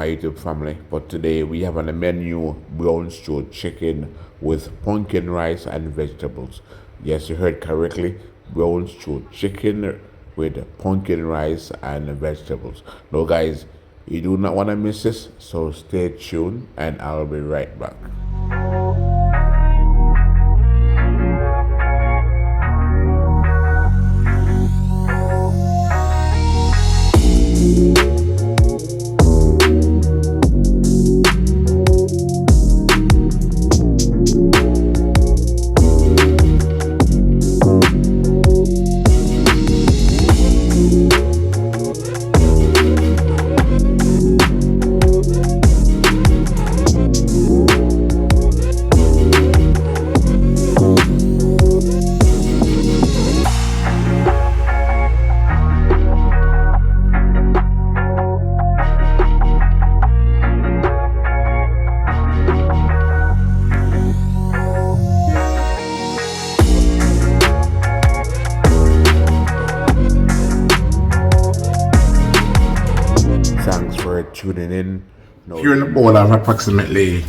my YouTube family, but today we have on the menu brown stewed chicken with pumpkin rice and vegetables. Yes, you heard correctly, brown stewed chicken with pumpkin rice and vegetables. Now guys, you do not want to miss this, so stay tuned and I'll be right back. Thanks for tuning in. No. Here in the bowl I have approximately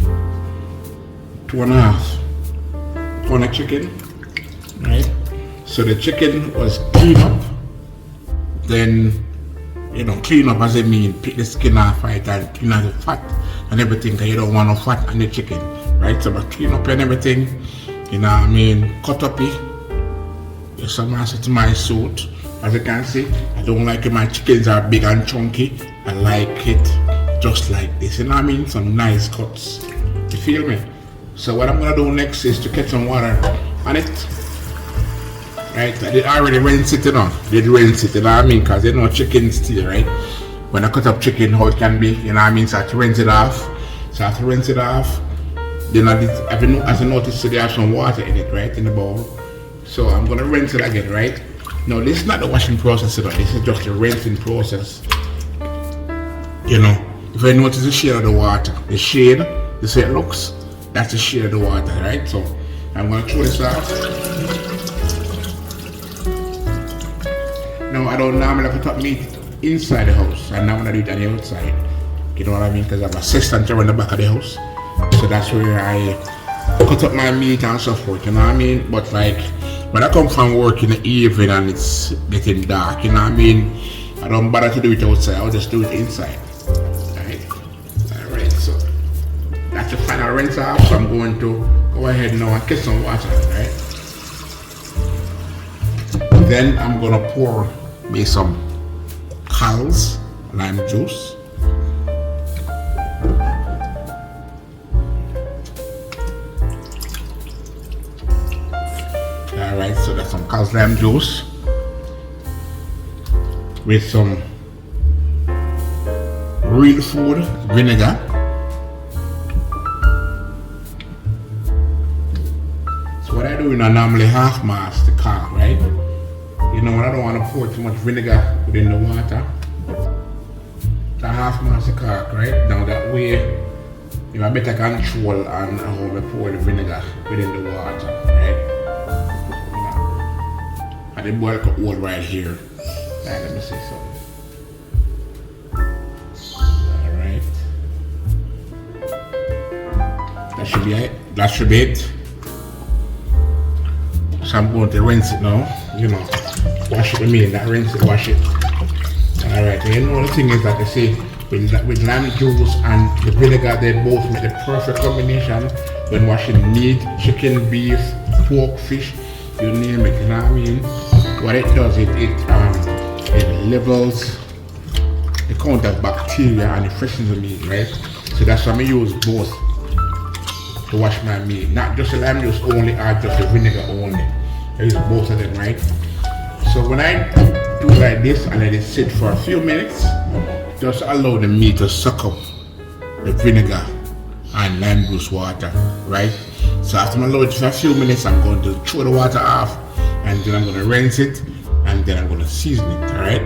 2.5 pound of chicken, right? So the chicken was cleaned up, then, clean up as I mean, pick the skin off, right, and clean out the fat and everything, because you don't want no fat on the chicken, right? So I clean up and everything, cut up it. Yes, I'm answer to my suit. As you can see, I don't like it, my chickens are big and chunky. I like it just like this, some nice cuts. You feel me? So what I'm gonna do next is to get some water on it. Right, I did already rinse it, because chicken still, right? When I cut up chicken, how it can be, so I have to rinse it off. Then as you notice, so they have some water in it, right, in the bowl. So I'm gonna rinse it again, right? No, this is not the washing process, this is just the rinsing process. If I notice the shade of the water, the shade, you see it looks, that's the shade of the water, right? So I'm gonna throw this out. Now I don't normally cut up meat inside the house, and now I'm gonna do it on the outside. You know what I mean? Because I have an assistant around the back of the house. So that's where I cut up my meat and so forth, But like, when I come from work in the evening and it's getting dark, I don't bother to do it outside, I'll just do it inside. Alright, so that's the final rinse off, so I'm going to go ahead now and get some water, right? Then I'm gonna pour me some Carl's lime juice. Alright, so that's some Carl's lime juice with some real food vinegar. So what I do, I normally half mask the car, right? I don't want to pour too much vinegar within the water. So I half mask the car, right? Now that way, I better control on how I pour the vinegar within the water, right? And the boil could hold right here. Right, let me see something. Alright. That should be it. So I'm going to rinse it now. Wash it, not rinse it, wash it. Alright, the thing is that they say with lime juice and the vinegar, they both make the perfect combination when washing meat, chicken, beef, pork, fish, you name it, What it does, it levels the count of bacteria and it freshens the meat, right? So that's why I use both to wash my meat. Not just the lime juice only or just the vinegar only. I use both of them, right? So when I do like this and let it sit for a few minutes, just allow the meat to suck up the vinegar and lime juice water, right? So after I allow it for a few minutes, I'm going to throw the water off and then I'm going to rinse it and then I'm going to season it, alright?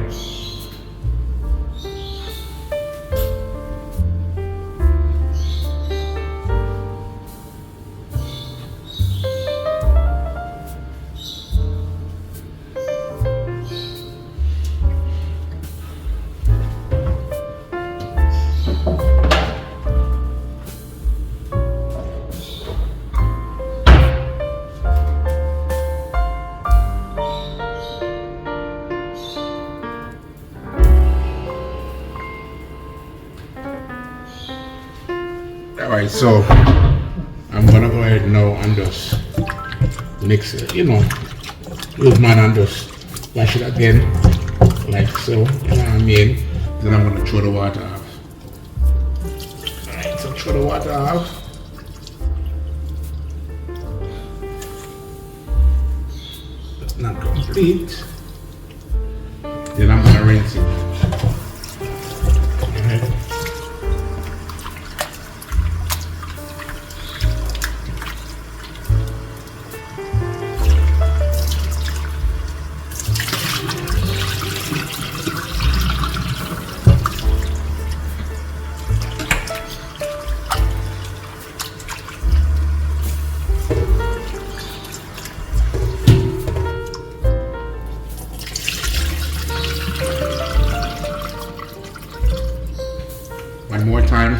Alright, so I'm gonna go ahead now and just mix it, use mine and just wash it again, like so, you know what I mean? Then I'm gonna throw the water off. Alright, so throw the water off. That's not complete. Then I'm gonna rinse it. Alright. One more time.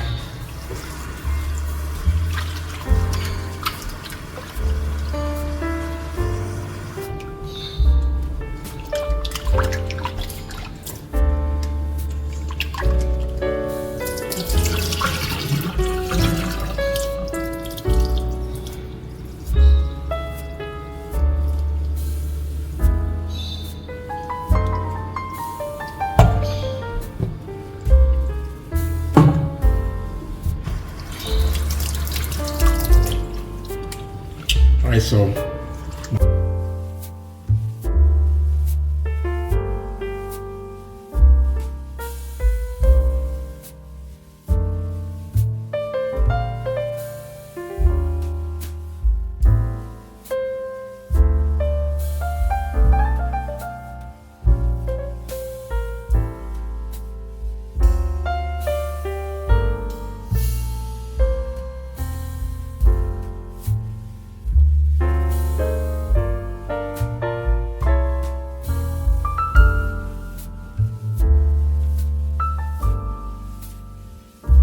Alright, so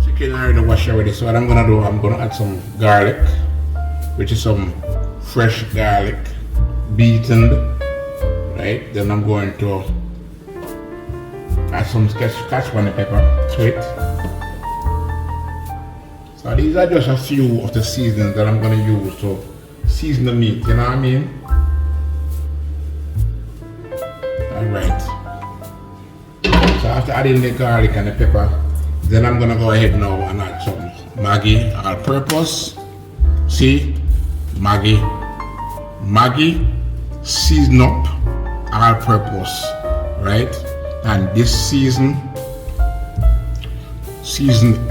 chicken I already washed already. So what I'm gonna do, I'm gonna add some garlic, which is some fresh garlic, beaten, right? Then I'm going to add some Szechuan pepper to it. So these are just a few of the seasonings that I'm gonna use to season the meat, you know what I mean? Alright. So after adding the garlic and the pepper, then I'm gonna go ahead now and add some Maggi all-purpose. See, Maggi season up all-purpose, right? And this season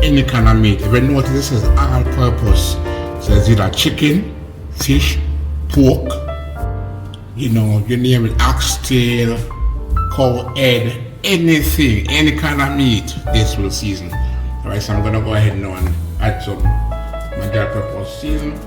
any kind of meat. If you notice, this is all-purpose. So it's either chicken, fish, pork, you name it, oxtail, cow head, anything, any kind of meat, this will season. Alright, so I'm gonna go ahead now and add some Maggi all-purpose season.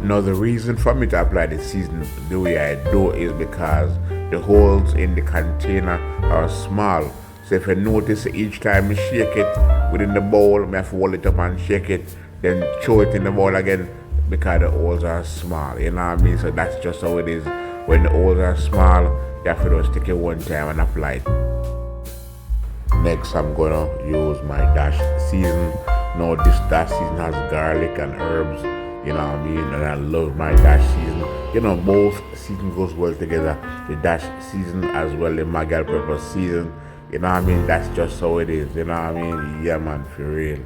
Now the reason for me to apply the seasoning the way I do is because the holes in the container are small. So if you notice, each time you shake it within the bowl, you have to hold it up and shake it, then throw it in the bowl again because the holes are small. You know what I mean? So that's just how it is. When the holes are small, you have to just stick it one time and apply it. Next, I'm gonna use my dash season. Now this dash season has garlic and herbs. You know what I mean? And I love my dash season. Both season goes well together. The dash season as well, the Maggi all-purpose season. You know what I mean? That's just how it is. You know what I mean? Yeah, man, for real.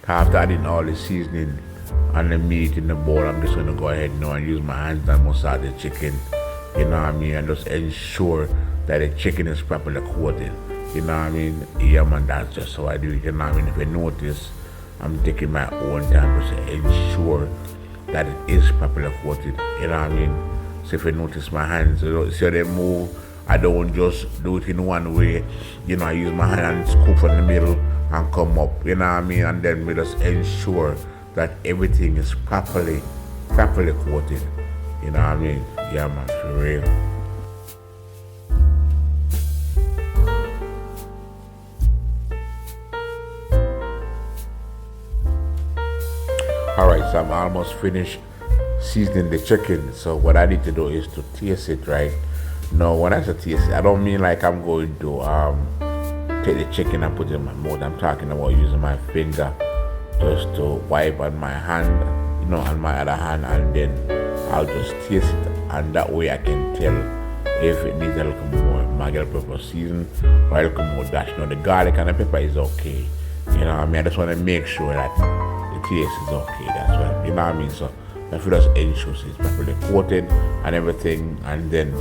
After adding all the seasoning and the meat in the bowl, I'm just gonna go ahead now and use my hands and massage the chicken. You know what I mean? And just ensure that the chicken is properly coated. You know what I mean? Yeah, man, that's just how I do it. You know what I mean? If you notice, I'm taking my own time to ensure that it is properly coated. You know what I mean? So if you notice my hands, see they move, I don't just do it in one way. I use my hand and scoop from the middle and come up. You know what I mean? And then we just ensure that everything is properly coated. You know what I mean? Yeah, man, for real. Alright, so I'm almost finished seasoning the chicken. So what I need to do is to taste it, right? No, when I say taste it, I don't mean like I'm going to take the chicken and put it in my mouth. I'm talking about using my finger just to wipe on my hand, on my other hand, and then I'll just taste it, and that way I can tell if it needs a little more Maggi pepper season or a little more dash. The garlic and the pepper is okay. I just want to make sure that the taste is okay. That's what I mean. So my food just ensures it's properly coated and everything, and then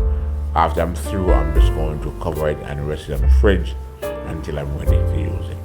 after I'm through, I'm just going to cover it and rest it in the fridge until I'm ready to use it.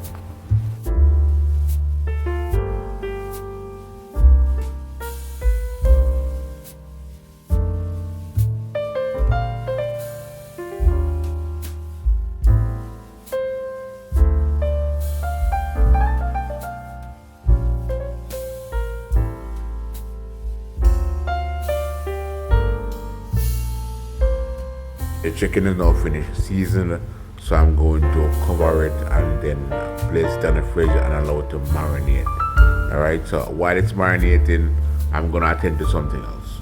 The chicken is now finished seasoned, so I'm going to cover it and then place it in the fridge and allow it to marinate. Alright, so while it's marinating, I'm going to attend to something else.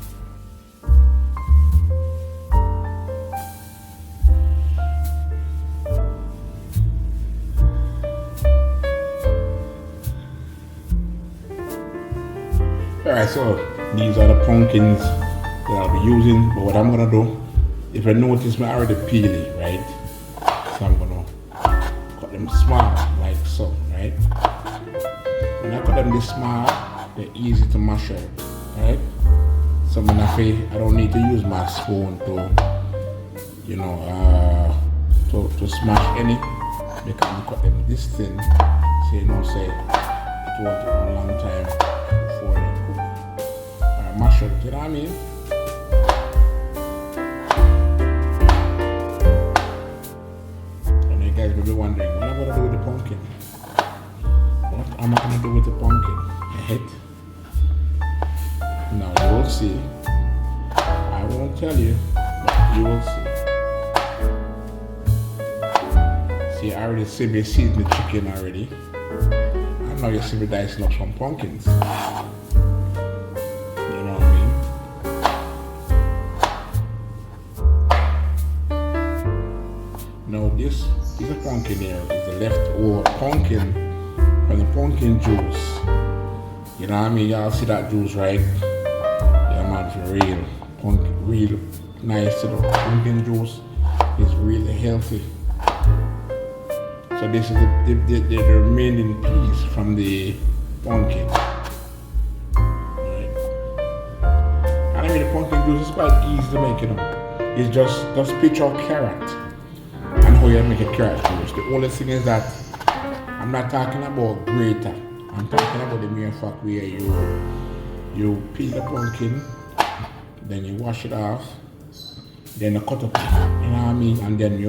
Alright, so these are the pumpkins that I'll be using, but what I'm gonna do, if I notice me already peely, right? So I'm gonna cut them small, like so, right? When I cut them this small, they're easy to mash up, right? So when I don't need to use my spoon to, to smash any, because I cut them this thin, so say it won't take a long time before they cook. Or mash up, you know what I mean? You guys will be wondering, what am I going to do with the pumpkin? What am I going to do with the pumpkin? Right? Now you will see. I won't tell you, but you will see. See, I already seasoned the chicken already. And now you see me dicing up some pumpkins. You know what I mean? Now this is a pumpkin here. It's the leftover pumpkin from the pumpkin juice. You know what I mean? Y'all see that juice, right? Yeah, man, it's real nice. The pumpkin juice is really healthy. So this is the remaining piece from the pumpkin. Right? And I mean, the pumpkin juice is quite easy to make, It's just picture carrot. How you make a carrot juice. The only thing is that I'm not talking about grater. I'm talking about the mere fact where you peel the pumpkin, then you wash it off, then you cut up, you know what I mean, and then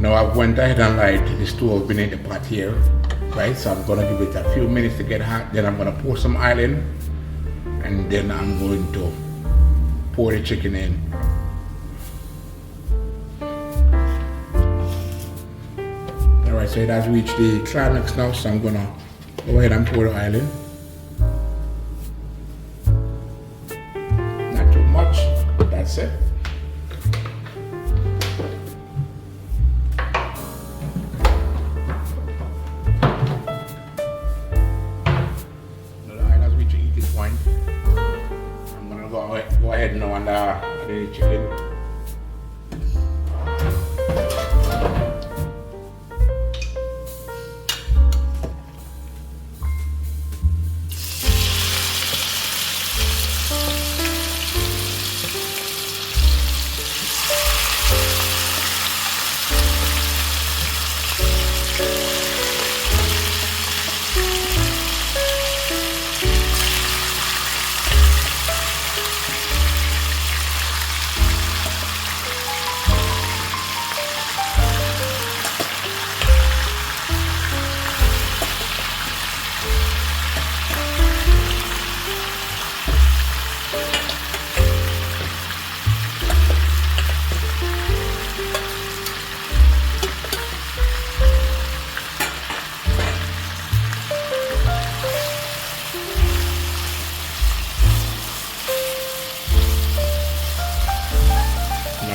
now I've went ahead and light the stove beneath the pot here, right? So I'm gonna give it a few minutes to get hot, then I'm gonna pour some oil in, and then I'm going to pour the chicken in. Alright, so it has reached the climax now, so I'm gonna go ahead and pour the oil in. Not too much, that's it. Now the oil has reached the heating point. I'm gonna go ahead now and the chicken.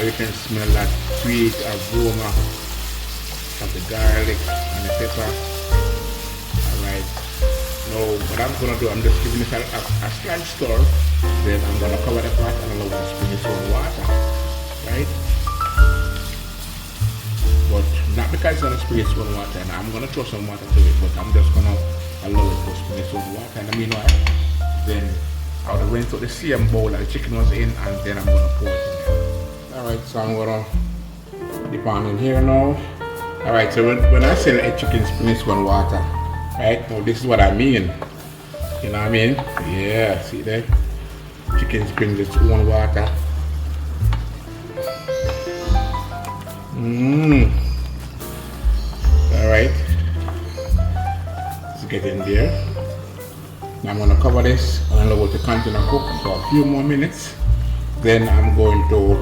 you can smell that sweet aroma of the garlic and the pepper. Alright. Now what I'm gonna do, I'm just giving it a slight stir. Then I'm gonna cover the pot and allow it to spring its own water. Right? But not because it's gonna spring its own water, and I'm gonna throw some water to it, but I'm just gonna allow it to spring its own water. And meanwhile, then I'll rinse out the same bowl that the chicken was in, and then I'm gonna pour it in there. Alright, so I'm gonna dip on in here now. Alright, so when I say a chicken spring its own water, right, now this is what I mean. You know what I mean? Yeah, see that? Chicken spring its own water. Alright, let's get in there. Now I'm going to cover this and allow it to continue to cook for a few more minutes. Then I'm going to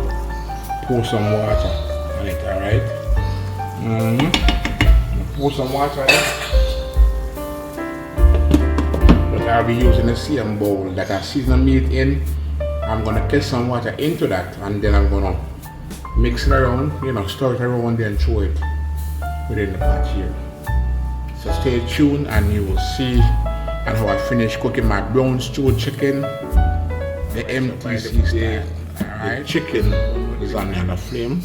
pour some water on it. Alright, pour some water on it. But I'll be using the same bowl that I seasoned meat in. I'm going to get some water into that, and then I'm going to mix it around, stir it around, then throw it within the pot here. So stay tuned and you will see and how I finish cooking my brown stewed chicken, the MTC style. Alright, chicken is on the flame.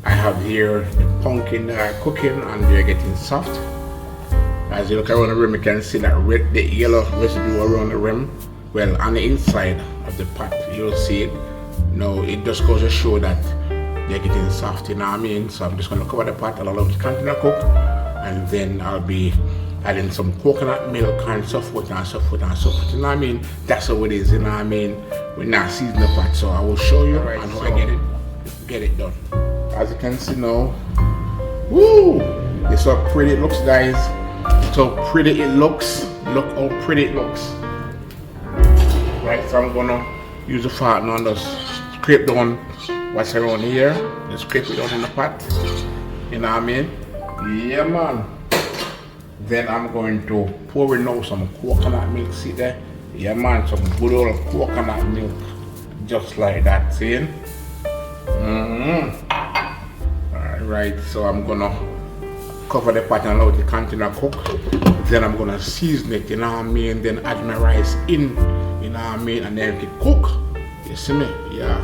I have here the pumpkin that are cooking and they're getting soft. As you look around the rim, you can see that the yellow residue around the rim. Well, on the inside of the pot, you'll see it. Now, it just goes to show that they're getting soft, you know what I mean? So I'm just going to cover the pot and allow it to continue to cook. And then I'll be adding some coconut milk and so forth and so forth and so forth, you know what I mean? That's how it is, you know what I mean? We're not seasoning the pot, so I will show you and how I get it done. As you can see now, woo! It's how pretty it looks, guys. It's how pretty it looks. Look how pretty it looks. Right, so I'm gonna use the fork now and just scrape down what's around here. Just scrape it down in the pot. You know what I mean? Yeah, man. Then I'm going to pour in now some coconut milk. See there? Yeah, man. Some good old coconut milk. Just like that. See? Alright, so I'm gonna cover the pot and allow it to continue to cook. Then I'm gonna season it, you know what I mean? Then add my rice in, you know what I mean? And then it cook. You see me? Yeah.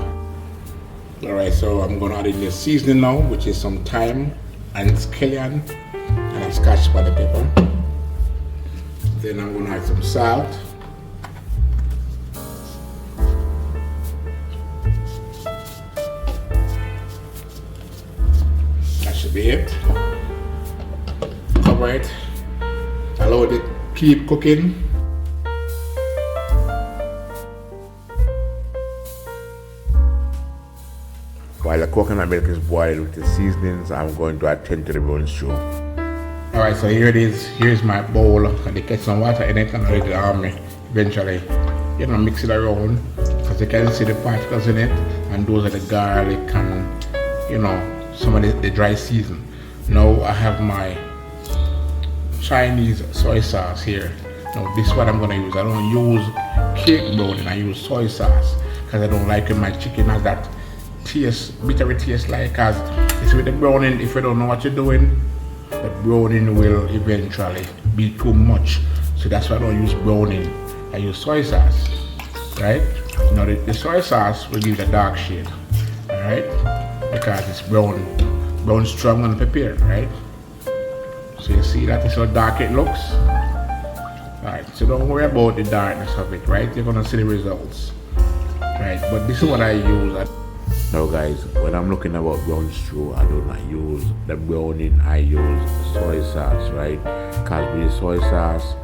Alright, so I'm gonna add in the seasoning now, which is some thyme and scallion and a scotch bonnet pepper. Then I'm gonna add some salt. That should be it. Cover it. Allow it to keep cooking. While the coconut milk is boiled with the seasonings, I'm going to attend to the brown stew. Alright, so here it is. Here's my bowl. And they get some water in it and let it eventually, mix it around. Because you can see the particles in it. And those are the garlic and, some of the dry season. Now I have my Chinese soy sauce here. Now this is what I'm going to use. I don't use cake browning, I use soy sauce. Because I don't like when my chicken has that taste, bittery taste, like, as it's with the browning. If you don't know what you're doing, the browning will eventually be too much. So that's why I don't use browning. I use soy sauce, right? Now the soy sauce will give the dark shade, alright? Because it's brown strong and prepared, right? So you see that is how dark it looks. Alright, so don't worry about the darkness of it, right? You're gonna see the results, right? But this is what I use. Now guys, when I'm looking about brown stew, I do not use the browning, I use soy sauce, right? Because with the soy sauce,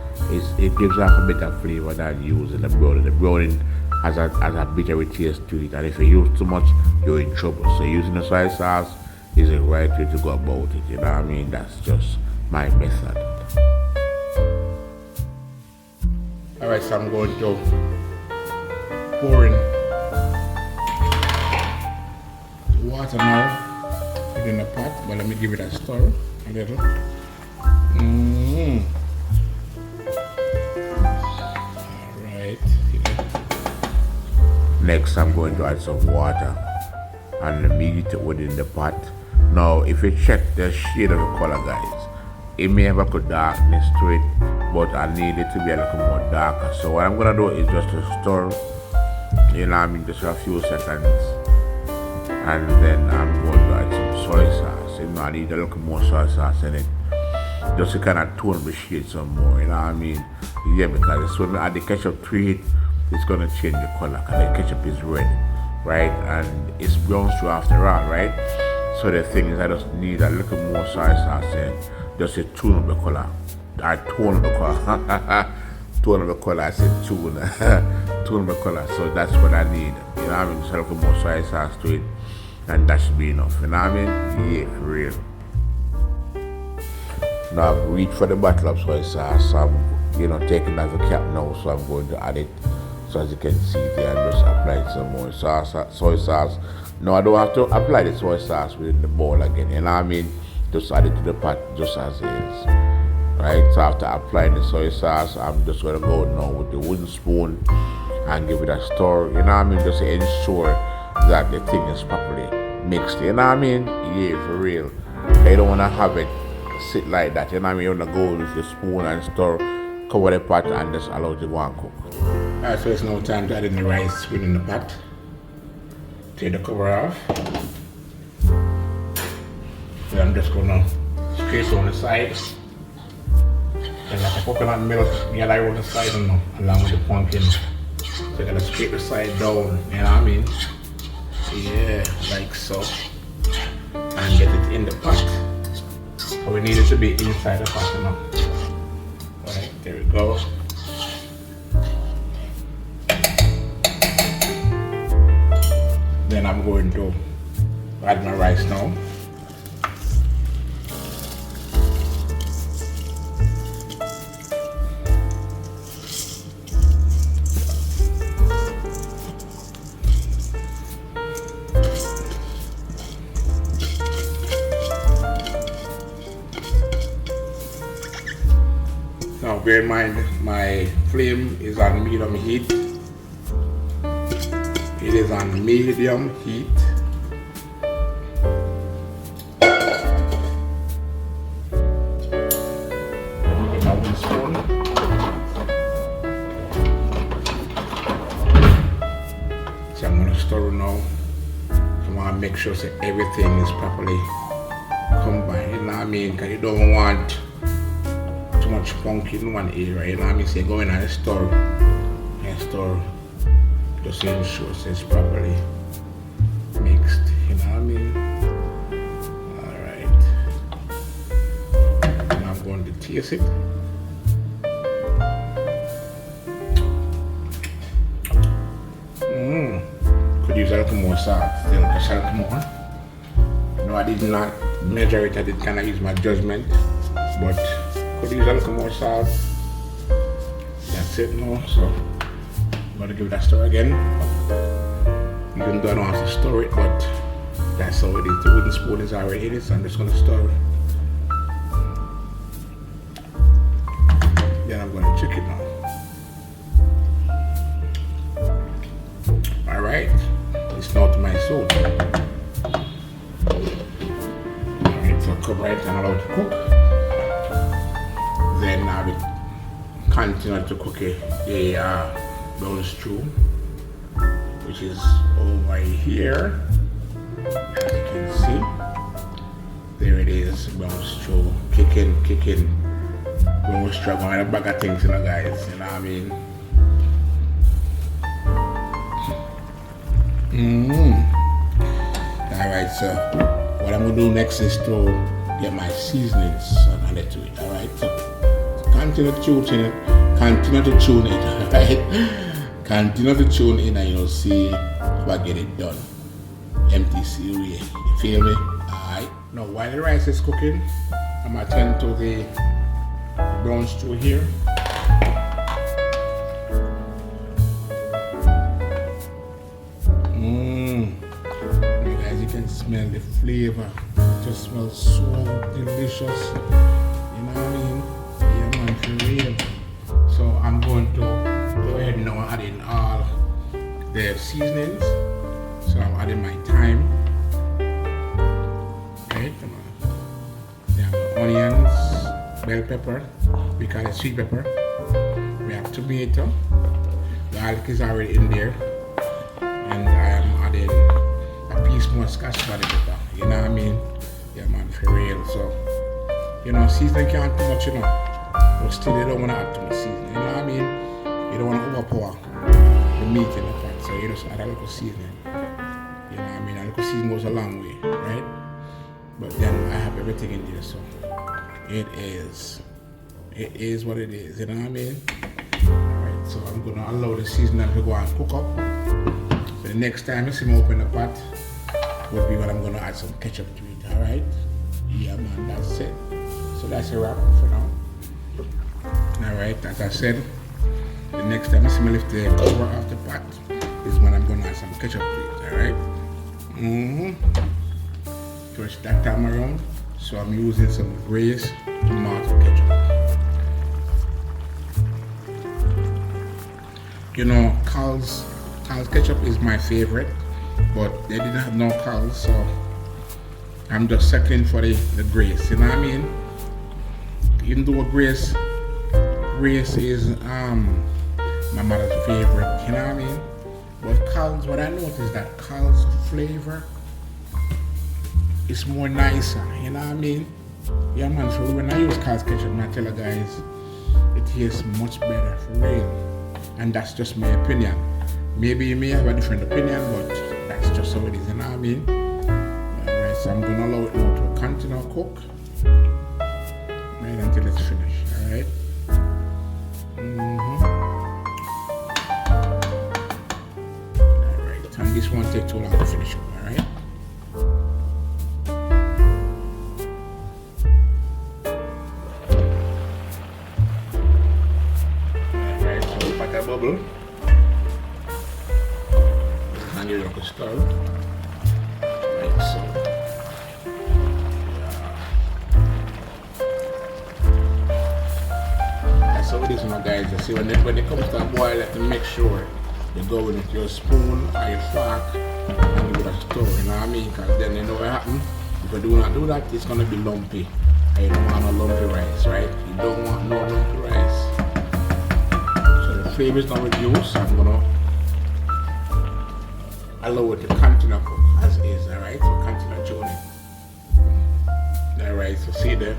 it gives off a better flavor than using the browning. The browning has a bittery taste to it, and if you use too much, you're in trouble. So using the soy sauce is the right way to go about it, you know what I mean? That's just my method. Alright, so I'm going to pour in water now within the pot, but let me give it a stir a little. Alright. Next, I'm going to add some water and meet it within the pot. Now, if you check the shade of the color, guys, it may have a good darkness to it, but I need it to be a little more darker. So what I'm gonna do is just to stir, you know what I mean, just for a few seconds, and then I'm going to add some soy sauce. You know, I need a little more soy sauce in it, just to kind of tone the shade some more. You know what I mean? Yeah, because when I add the ketchup to it, it's gonna change the color. Cause the ketchup is red, right, and it's brown stew after all, right? So the thing is, I just need a little more soy sauce in it, just to tune up the color. I tone up the color. Tone up the color. I said tune. Tune up the color. So that's what I need. You know what I mean? Just a little more soy sauce to it, and that should be enough. You know what I mean? Yeah, for real. Now I've reached for the bottle of soy sauce. So I'm, taking off the cap now. So I'm going to add it. So as you can see there, I'm just applying some more soy sauce. No, I don't have to apply the soy sauce within the bowl again. You know what I mean? Just add it to the pot just as is. Right? So after applying the soy sauce, I'm just gonna go now with the wooden spoon and give it a stir. You know what I mean? Just to ensure that the thing is properly mixed. You know what I mean? Yeah, for real. You don't wanna have it sit like that. You know what I mean? You wanna go with the spoon and stir, cover the pot and just allow it to go and cook. Alright, so it's now time to add in the rice within the pot. Take the cover off. Then I'm just gonna scrape on the sides. And like a coconut milk, you gotta on the side along with the pumpkin. So you gotta scrape the side down, you know what I mean? Yeah, like so. And get it in the pot. But we need it to be inside the pot, Alright, there we go. Then I'm going to add my rice now. Now bear in mind my flame is on medium heat. It is on medium heat. So I'm going to stir now. I want to make sure that everything is properly combined. You know what I mean? Because you don't want too much pumpkin in one area. You know what I mean? So you go in and stir and stir. Just to ensure it's properly mixed, you know what I mean? Alright. Now I'm going to taste it. Could use a little more salt, still just a little more. No, I did not measure it, I did kind of use my judgment, but could use a little more salt. That's it now, so I'm going to give it a stir again. Even though I don't have to stir it, but that's how it is. The wooden spoon is already in it, so I'm just going to stir it. Then I'm going to check it now. Alright, it's now to my soup. Alright, so cover it and allow it to cook. Then I will continue to cook the brown stew, which is over here. As you can see, there it is, brown stew, kicking, brown stew. I'm going to bag of things, guys, you know what I mean? Alright, so what I'm going to do next is to get my seasonings and add it to it, alright? So continue to tune it, alright? Continue to tune in and you'll see if I get it done. MTC way. You feel me? Alright. Now while the rice is cooking, I'm gonna attend to the brown stew here. You guys, you can smell the flavor. It just smells so delicious. You know what I mean? Yeah, man, for real. So I'm going to go ahead now and add in all the seasonings. So I'm adding my thyme. bell pepper, we call it sweet pepper. We have tomato, garlic is already in there, and I am adding a piece more scotch bonnet pepper. You know what I mean? Yeah, man, for real. So, you know, seasoning can't too much, you know, but still you don't want to add too much seasoning. You know what I mean? You don't want to overpower the meat in the pot, so you just add a little seasoning. You know what I mean? A little seasoning goes a long way, right? But then I have everything in there, so it is what it is. You know what I mean? Alright, so I'm gonna allow the seasoning to go and cook up. So the next time you see me open the pot would be when I'm gonna add some ketchup to it. Alright? Yeah, man, that's it. So that's a wrap for now. Alright, as I said, the next time you see me lift the cover off the pot is when I'm gonna add some ketchup to it. Alright? First that time around, so I'm using some Grace tomato ketchup. You know, Carl's ketchup is my favorite, but they didn't have no Carl's, so I'm just settling for the Grace. You know what I mean? Even though Grace is my mother's favorite. You know what I mean? But Carl's, what I noticed is that Carl's flavor is more nicer, you know what I mean? Yeah, man, so when I use Carl's ketchup, I tell you guys, it tastes much better, for real. And that's just my opinion. Maybe you may have a different opinion, but that's just how it is, you know what I mean? Alright, so I'm gonna allow it now to continue to cook, right, until it's finished, alright? Alright, and this won't take too long to finish up, alright? Bubble and you look stir like so. That's how it is, my guys. You see, when it comes to a boil, you have to make sure you go in with your spoon or your fork and give it a stir, you know what I mean? Because then you know what happens. If you do not do that, it's going to be lumpy. And you don't want no lumpy rice, right? You don't want no lumpy rice. Flavor is not reduced, so I'm gonna allow it to continue cook as is, alright? So continue tuning. Alright, so see there,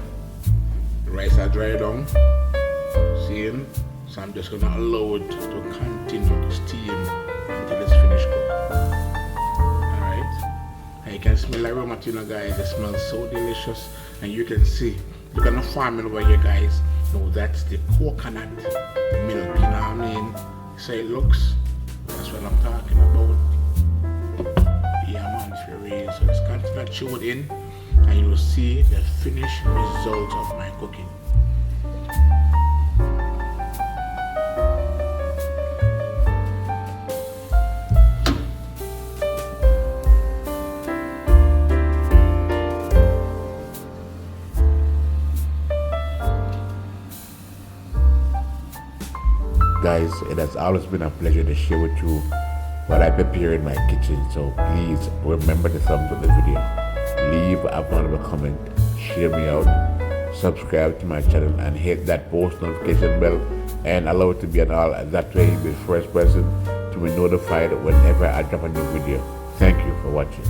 the rice are dried down, seeing? So I'm just gonna allow it to continue to steam until it's finished cooked. Alright? And you can smell the aroma, you know, guys, it smells so delicious, and you can see, look at the formula over here, guys. No, that's the coconut milk, you know what I mean? So it looks, that's what I'm talking about. Yeah, man, for real. So it's continue to chew it in, and you will see the finished result of my cooking. Guys, it has always been a pleasure to share with you what I prepare in my kitchen. So please remember to thumbs up the video, leave a valuable comment, share me out, subscribe to my channel, and hit that post notification bell and allow it to be on all. That way you'll be the first person to be notified whenever I drop a new video. Thank you for watching.